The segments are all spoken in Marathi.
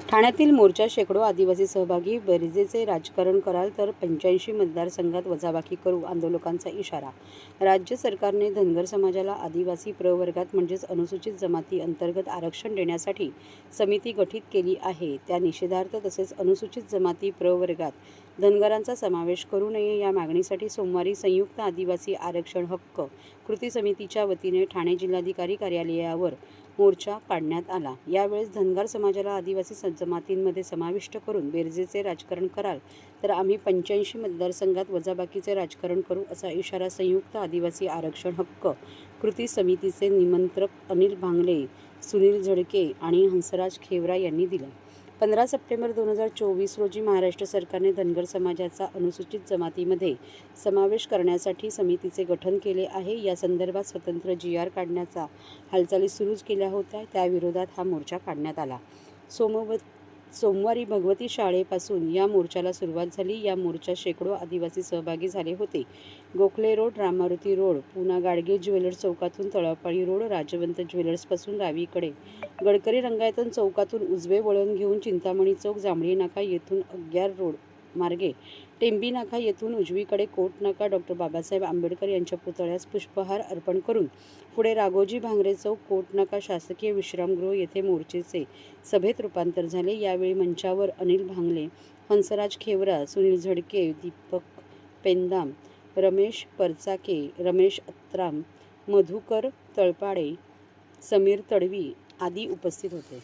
ठाण्यातील मोर्चा शेकडो आदिवासी सहभागी, बेरजेचे राजकारण कराल तर 85 मतदारसंघात वजाबाकी करू, आंदोलकांचा इशारा। राज्य सरकारने धनगर समाजाला आदिवासी प्रवर्गात म्हणजेच अनुसूचित जमाती अंतर्गत आरक्षण देण्यासाठी समिती गठीत केली आहे। त्या निषेधार्थ तसेच अनुसूचित जमाती प्रवर्गात धनगरांचा समावेश करू नये या मागणीसाठी सोमवारी संयुक्त आदिवासी आरक्षण हक्क कृती समितीच्या वतीने ठाणे जिल्हाधिकारी कार्यालयावर मोर्चा काढण्यात आला। यावेळेस धनगर समाजाला आदिवासी जमातींमध्ये समाविष्ट करून बेरजेचे राजकारण कराल तर आम्ही 85 मतदारसंघात वजाबाकीचे राजकारण करू, असा इशारा संयुक्त आदिवासी आरक्षण हक्क कृती समितीचे निमंत्रक अनिल भांगले, सुनील झडके आणि हंसराज खेवरा यांनी दिला। 15 सप्टेंबर 2024 रोजी महाराष्ट्र सरकारने धनगर समाजाचा अनुसूचित जमातीमध्ये समावेश करण्यासाठी समितीचे गठन केले आहे। या संदर्भात स्वतंत्र GR काढण्याचा हालचाली सुरू केल्या होत्या, त्याविरोधात हा मोर्चा काढण्यात आला। सोमवारी भगवती शाळेपासून या मोर्चाला सुरुवात झाली। या मोर्चात शेकडो आदिवासी सहभागी झाले होते। Gokhale road, Ramaruti road, Poona Gadge jewellers चौकातून तळपाळी रोड, राजवंत ज्वेलर्सपासून डावीकडे गडकरी रंगायतन चौकातून उजवे वळण घेऊन चिंतामणी चौक, जांभळी नाका येथून अग्यार रोड मार्गे टेंबी नाका येथून उजवीकडे कोट नाका, डॉक्टर बाबासाहेब आंबेडकर यांच्या पुतळ्यास पुष्पहार अर्पण करून पुढे राघोजी भांगरे चौक, कोट नाका, शासकीय विश्रामगृह येथे मोर्चेचे सभेत रूपांतर झाले। यावेळी मंचावर अनिल भांगले, हंसराज खेवरा, सुनील झडके, दीपक पेंदाम, रमेश परचाके, रमेश अत्राम, मधुकर तळपाडे, समीर तडवी आदी उपस्थित होते।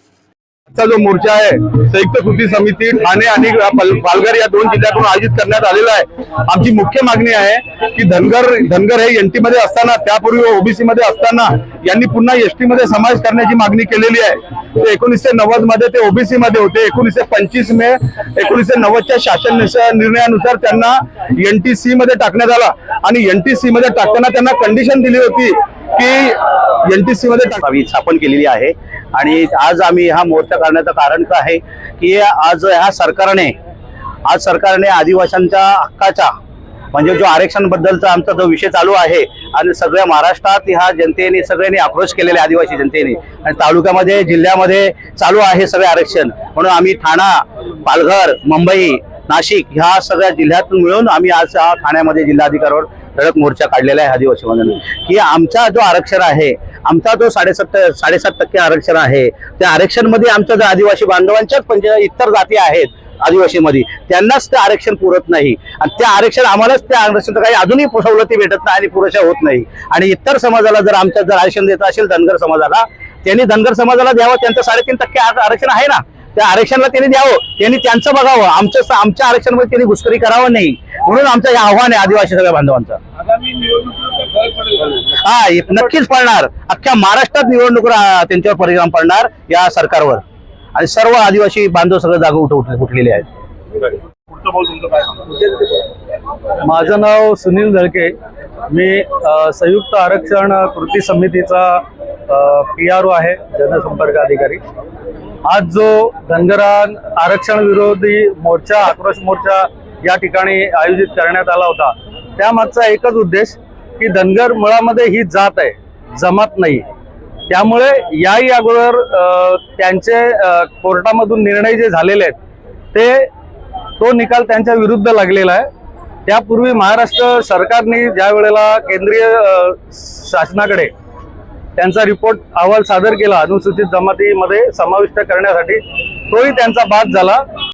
आजचा जो मोर्चा आहे संयुक्त कृती समिती ठाणे आणि पालघर या दोन जिल्ह्यातून आयोजित करण्यात आलेला आहे। आमची मुख्य मागणी आहे की धनगर हे NT मध्ये असताना, त्यापूर्वी OBC मध्ये असताना यांनी पुन्हा ST मध्ये समावेश करण्याची मागणी केलेली आहे। ते 1990 मध्ये ते OBC मध्ये होते। 1925 मे 1990च्या शासन निर्णयानुसार त्यांना NTC मध्ये टाकण्यात आला आणि NTC मध्ये टाकताना त्यांना कंडिशन दिली होती की NTC मध्ये स्थापन केलेली आहे। आणि आज आम्ही हा मोर्चा काढण्याचं कारण काय आहे की आज सरकारने आदिवासींच्या हक्काचा म्हणजे जो आरक्षण बद्दलचा आमचा जो विषय चालू आहे आणि सगळ्या महाराष्ट्रात ह्या जनतेने सगळ्यांनी आक्रोश केलेले आदिवासी जनतेने आणि तालुक्यामध्ये जिल्ह्यामध्ये चालू आहे सगळे आरक्षण। म्हणून आम्ही ठाणा, पालघर, मुंबई, नाशिक ह्या सगळ्या जिल्ह्यातून मिळून आम्ही आज ठाण्यामध्ये जिल्हाधिकाऱ्यावर धडक मोर्चा काढलेला आहे आदिवासी म्हणून की आमचा जो आरक्षण आहे, आमचा जो 7.5% आरक्षण आहे, त्या आरक्षण मध्ये आमच्या जो आदिवासी बांधवांच्याच इतर जाती आहेत आदिवासीमध्ये त्यांनाच ते आरक्षण पुरत नाही आणि त्या आरक्षण आम्हालाच त्या आरक्षण काही अजूनही सवलती भेटत नाही आणि पुरेशा होत नाही। आणि इतर समाजाला जर आमच्या जर आरक्षण देत असेल धनगर समाजाला, त्यांनी धनगर समाजाला द्यावं। त्यांचं 3.5% आरक्षण आहे ना, त्या आरक्षणाला त्यांनी द्यावं, त्यांनी त्यांचं बघावं, आमच्या आरक्षणामध्ये त्यांनी घुसखोरी करावं नाही। म्हणून आमचं हे आव्हान आहे आदिवासी सगळ्या बांधवांचं। हा, नक्कीच पडणार, अख्ख्या महाराष्ट्रात निवडणूक त्यांच्यावर परिणाम पडणार या सरकारवर आणि सर्व आदिवासी बांधव सगळं जागा उठलेले आहेत। माझं नाव सुनील झडके, मी संयुक्त आरक्षण कृती समितीचा PRO आहे, जनसंपर्क अधिकारी। आज जो धनगर आरक्षण विरोधी मोर्चा, आक्रोश मोर्चा या ठिकाणी आयोजित करण्यात आला होता, त्यामागचा एकच उद्देश की धनगर मुळामध्ये ही जात आहे, जमात नाही। त्यामुळे याही अगोदर त्यांचे कोर्टामधून निर्णय जे झालेले आहेत तो निकाल त्यांच्या विरुद्ध लागलेला आहे। त्यापूर्वी महाराष्ट्र सरकारने ज्या वेळेला केंद्रीय शासनाकडे त्यांचा अहवाल सादर केला अनुसूचित जमातीमध्ये समाविष्ट करण्यासाठी, तोही त्यांचा बाद झाला